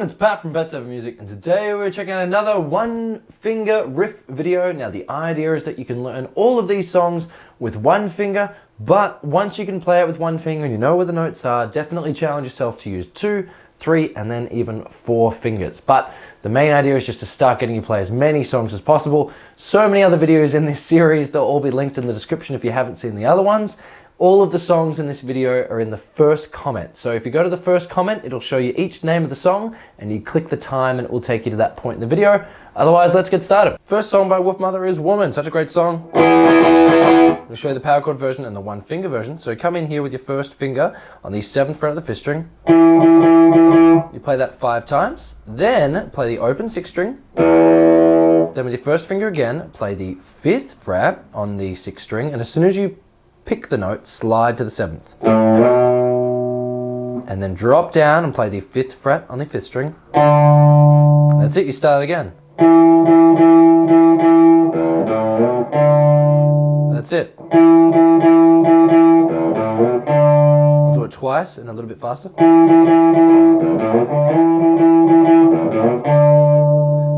it's Pat from Pat's Over Music, and today we're checking out another one finger riff video. Now the idea is that you can learn all of these songs with one finger, but once you can play it with one finger and you know where the notes are, definitely challenge yourself to use 2, 3, and then even 4 fingers. But the main idea is just to start getting you play as many songs as possible. So many other videos in this series, they'll all be linked in the description if you haven't seen the other ones. All of the songs in this video are in the first comment. So if you go to the first comment, it'll show you each name of the song and you click the time and it will take you to that point in the video. Otherwise, let's get started. First song by Wolfmother is Woman. Such a great song. We'll show you the power chord version and the one finger version. So come in here with your first finger on the 7th fret of the 5th string. You play that 5 times. Then play the open 6th string. Then with your first finger again, play the 5th fret on the 6th string. And as soon as you pick the note, slide to the 7th. And then drop down and play the 5th fret on the 5th string. That's it, you start again. That's it. I'll do it twice and a little bit faster.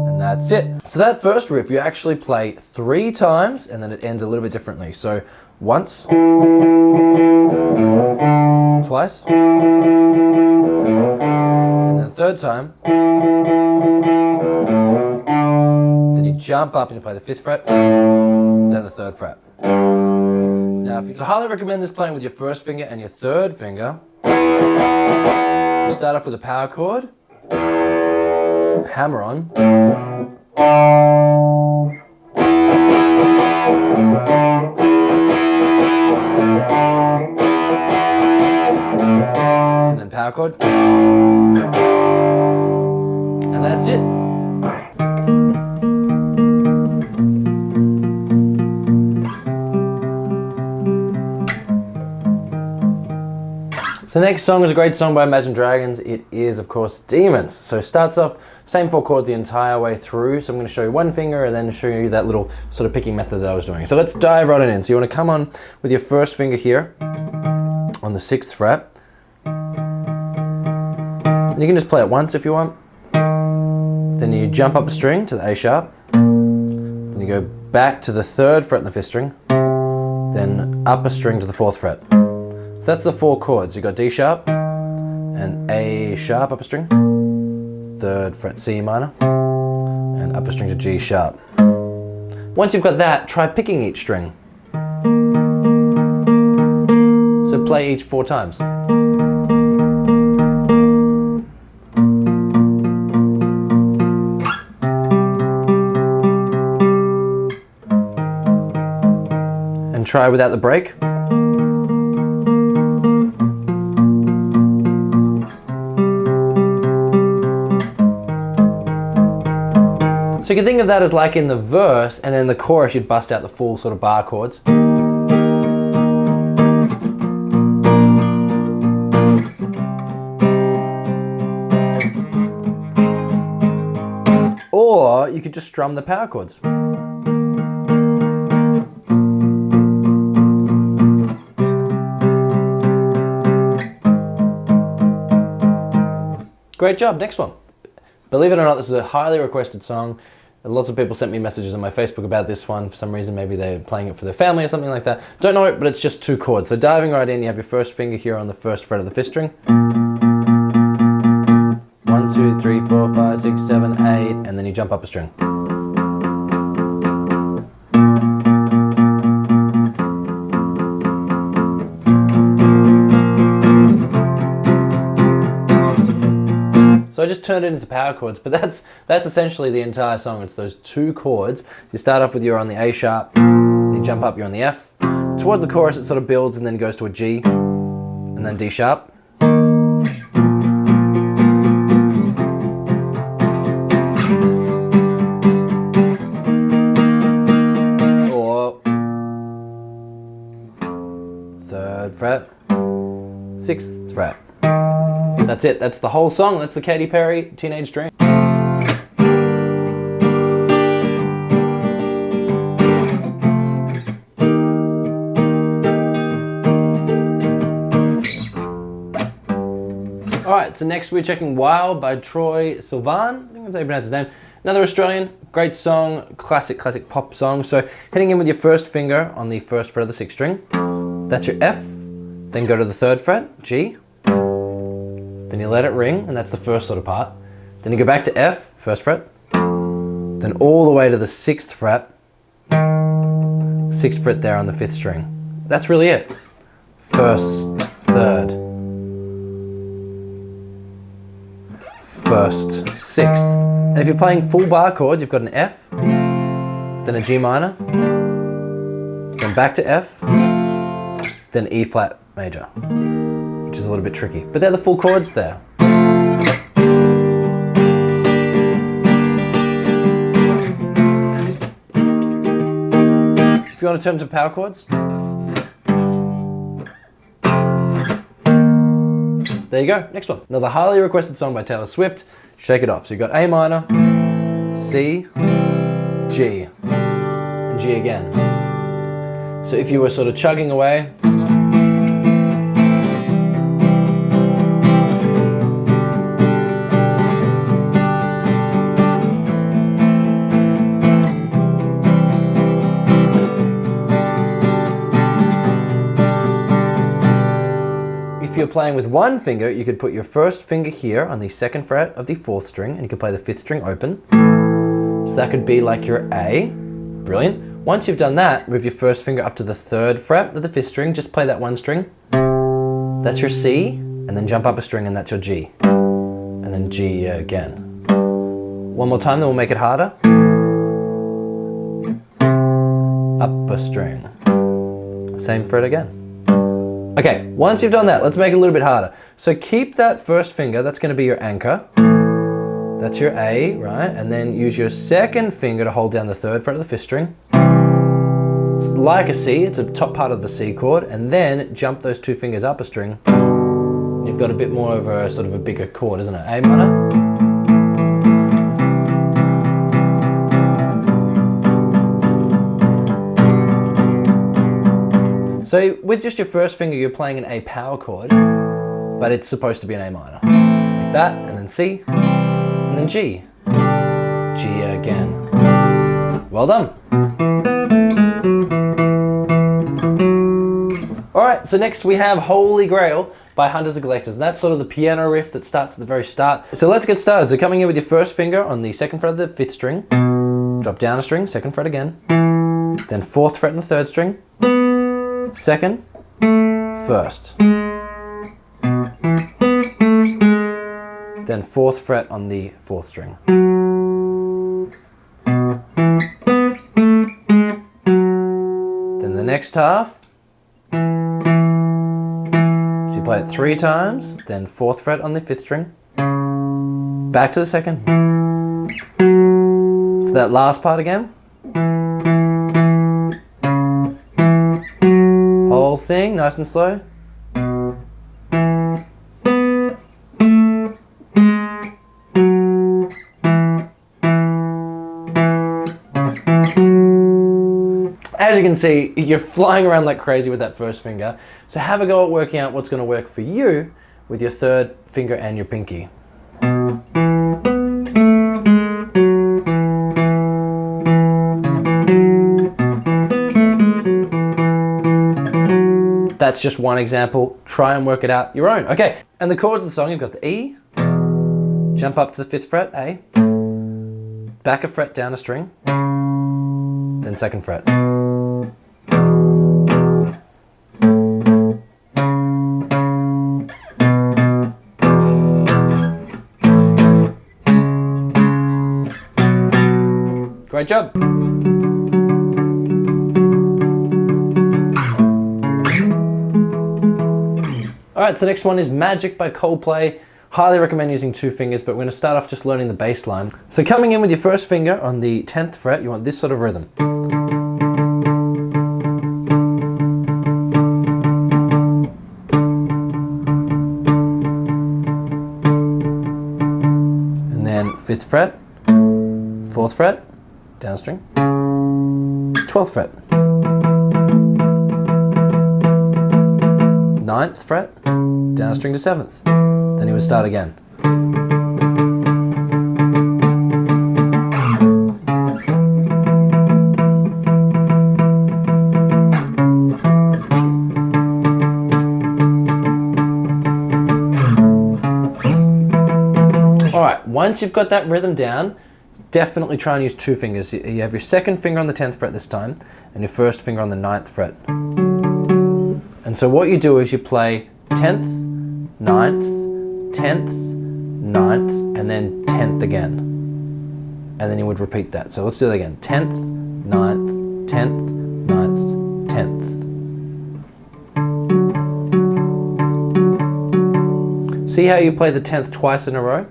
And that's it. So that first riff, you actually play 3 times and then it ends a little bit differently. So once, twice, and then the third time, then you jump up and you play the 5th fret, then the 3rd fret. Now, so I highly recommend this playing with your first finger and your 3rd finger. So you start off with a power chord, hammer on, and then power chord, and that's it. So the next song is a great song by Imagine Dragons. It is, of course, Demons. So it starts off same 4 chords the entire way through. So I'm going to show you one finger and then show you that little sort of picking method that I was doing. So let's dive right in. So you want to come on with your first finger here on the 6th fret. And you can just play it once if you want. Then you jump up a string to the A sharp. Then you go back to the 3rd fret on the 5th string. Then up a string to the 4th fret. So that's the 4 chords. You've got D sharp and A sharp up a string, 3rd fret C minor, and up a string to G sharp. Once you've got that, try picking each string. So play each 4 times. And try without the break. So you can think of that as like in the verse, and in the chorus you'd bust out the full sort of bar chords. Or you could just strum the power chords. Great job, next one. Believe it or not, this is a highly requested song. Lots of people sent me messages on my Facebook about this one. For some reason, maybe they're playing it for their family or something like that. Don't know it, but it's just 2 chords. So diving right in, you have your first finger here on the 1st fret of the 5th string. 1, 2, 3, 4, 5, 6, 7, 8, and then you jump up a string. So I just turned it into power chords, but that's essentially the entire song. It's those 2 chords. You start off with you're on the A sharp, you jump up, you're on the F. Towards the chorus it sort of builds and then goes to a G, and then D sharp. Or 3rd fret, 6th fret. That's it, that's the whole song. That's the Katy Perry Teenage Dream. Alright, so next we're checking Wild by Troy Sivan. I think that's how you pronounce his name. Another Australian, great song, classic pop song. So hitting in with your first finger on the first fret of the 6th string. That's your F. Then go to the 3rd fret, G. Then you let it ring, and that's the first sort of part. Then you go back to F, 1st fret. Then all the way to the 6th fret. 6th fret there on the 5th string. That's really it. 1st, 3rd, 1st, 6th. And if you're playing full bar chords, you've got an F, then a G minor, then back to F, then E flat major, which is a little bit tricky. But they're the full chords there. If you want to turn to power chords, there you go, next one. Another highly requested song by Taylor Swift, Shake It Off. So you've got A minor, C, G, and G again. So if you were sort of chugging away, if you're playing with one finger, you could put your first finger here on the 2nd fret of the 4th string, and you could play the 5th string open. So that could be like your A. Brilliant. Once you've done that, move your first finger up to the 3rd fret of the 5th string, just play that one string. That's your C, and then jump up a string, and that's your G. And then G again. One more time, then we'll make it harder. Up a string. Same fret again. Okay, once you've done that, let's make it a little bit harder. So keep that first finger, that's going to be your anchor. That's your A, right? And then use your 2nd finger to hold down the 3rd fret of the 5th string. It's like a C, it's a top part of the C chord, and then jump those 2 fingers up a string. You've got a bit more of a sort of a bigger chord, isn't it? A minor. So with just your first finger, you're playing an A power chord, but it's supposed to be an A minor. Like that, and then C, and then G. G again. Well done. Alright, so next we have Holy Grail by Hunters and Collectors. And that's sort of the piano riff that starts at the very start. So let's get started. So coming in with your first finger on the 2nd fret of the 5th string, drop down a string, 2nd fret again, then 4th fret in the 3rd string, 2nd, 1st, then 4th fret on the 4th string. Then the next half, so you play it 3 times, then 4th fret on the 5th string, back to the 2nd. So that last part again. Whole thing, nice and slow. As you can see, you're flying around like crazy with that first finger. So have a go at working out what's going to work for you with your 3rd finger and your pinky. That's just one example. Try and work it out your own. Okay, and the chords of the song, you've got the E, jump up to the 5th fret, A, back a fret down a string, then 2nd fret. Great job. Alright, so the next one is Magic by Coldplay. Highly recommend using 2 fingers, but we're going to start off just learning the bass line. So coming in with your first finger on the 10th fret, you want this sort of rhythm. And then 5th fret, 4th fret, down string, 12th fret. 9th fret, down a string to 7th. Then he would start again. Alright, once you've got that rhythm down, definitely try and use two fingers. You have your second finger on the 10th fret this time, and your first finger on the 9th fret. And so what you do is you play 10th, 9th, 10th, 9th, and then 10th again. And then you would repeat that. So let's do that again. 10th, 9th, 10th, 9th, 10th. See how you play the 10th twice in a row?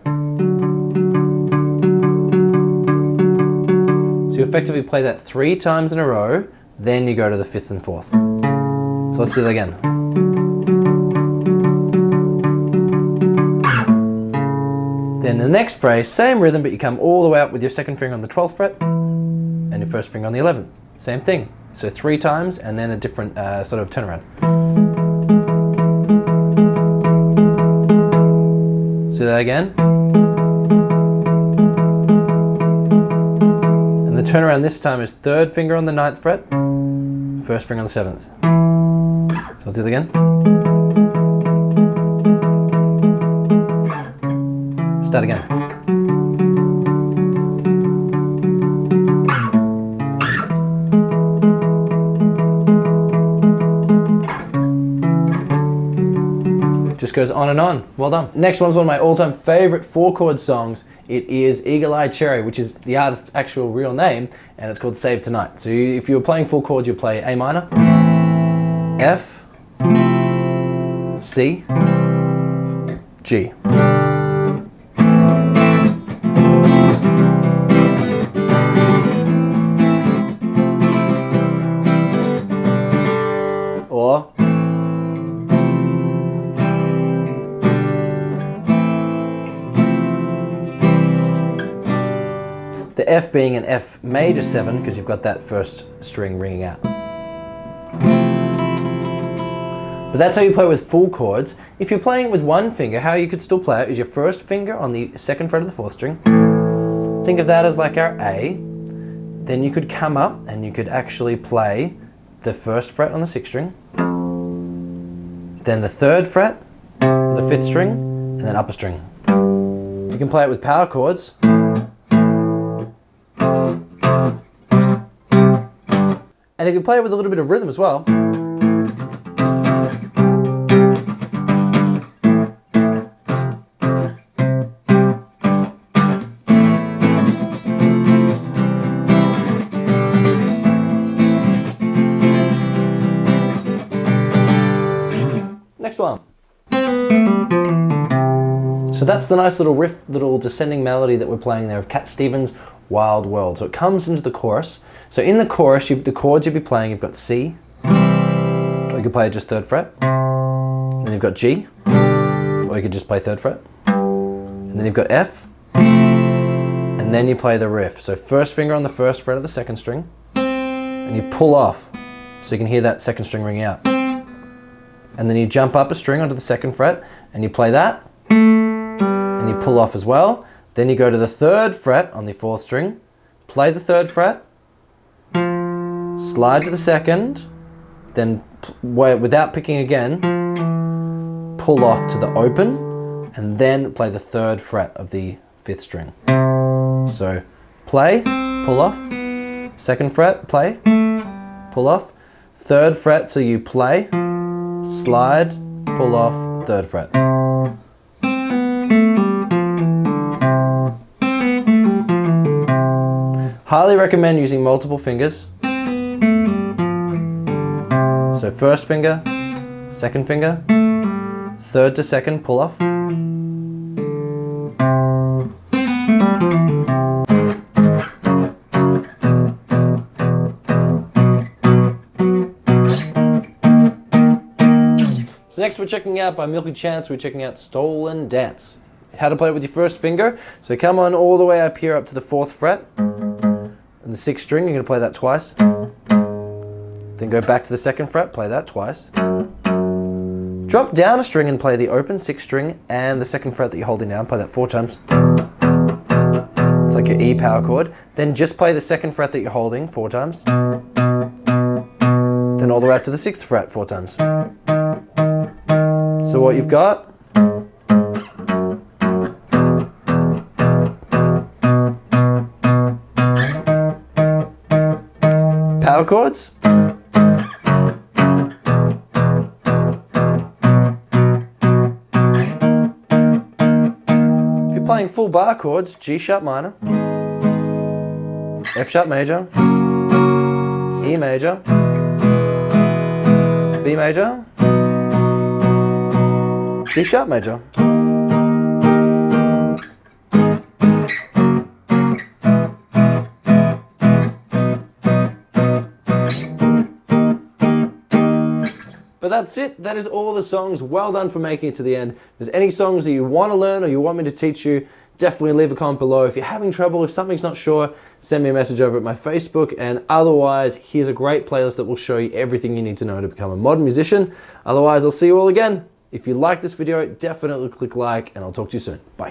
So you effectively play that 3 times in a row, then you go to the 5th and 4th. So let's do that again. Then the next phrase, same rhythm, but you come all the way up with your second finger on the 12th fret and your first finger on the 11th. Same thing. So 3 times and then a different sort of turnaround. Let's do that again. The turnaround this time is third finger on the 9th fret, first finger on the 7th. So I'll do it again. Start again. Just goes on and on. Well done. Next one's one of my all-time favorite 4-chord songs. It is Eagle Eye Cherry, which is the artist's actual real name, and it's called Save Tonight. So if you were playing 4 chords, you play A minor, F, C, G. Or the F being an F major 7 because you've got that first string ringing out. But that's how you play with full chords. If you're playing with one finger, how you could still play it is your first finger on the 2nd fret of the 4th string. Think of that as like our A. Then you could come up and you could actually play the 1st fret on the 6th string. Then the 3rd fret, the 5th string, and then upper string. You can play it with power chords. And if you play it with a little bit of rhythm as well. Next one. So that's the nice little riff, little descending melody that we're playing there of Cat Stevens' Wild World. So it comes into the chorus. So in the chorus, the chords you'll be playing, you've got C, or you could play just 3rd fret. And then you've got G, or you could just play 3rd fret. And then you've got F, and then you play the riff. So first finger on the 1st fret of the 2nd string, and you pull off, so you can hear that 2nd string ring out. And then you jump up a string onto the 2nd fret, and you play that, and you pull off as well. Then you go to the 3rd fret on the 4th string, play the 3rd fret, slide to the 2nd, then without picking again, pull off to the open, and then play the 3rd fret of the 5th string. So play, pull off, 2nd fret, play, pull off, 3rd fret, so you play, slide, pull off, 3rd fret. Highly recommend using multiple fingers. So first finger, 2nd finger, 3rd to 2nd, pull off. So next we're checking out by Milky Chance, we're checking out Stolen Dance. How to play it with your first finger. So come on all the way up here up to the 4th fret. And the 6th string, you're going to play that twice. Then go back to the 2nd fret, play that twice. Drop Drop down a string and play the open 6th string and the 2nd fret that you're holding down. Play that 4 times. It's like your E power chord. Then just play the 2nd fret that you're holding 4 times. Then all the way up to the 6th fret 4 times. So what you've got, power chords, playing full bar chords, G sharp minor, F sharp major, E major, B major, D sharp major. But that's it. That is all the songs. Well done for making it to the end. If there's any songs that you want to learn or you want me to teach you, definitely leave a comment below. If you're having trouble, if something's not sure, send me a message over at my Facebook. And otherwise, here's a great playlist that will show you everything you need to know to become a modern musician. Otherwise, I'll see you all again. If you like this video, definitely click like, and I'll talk to you soon. Bye.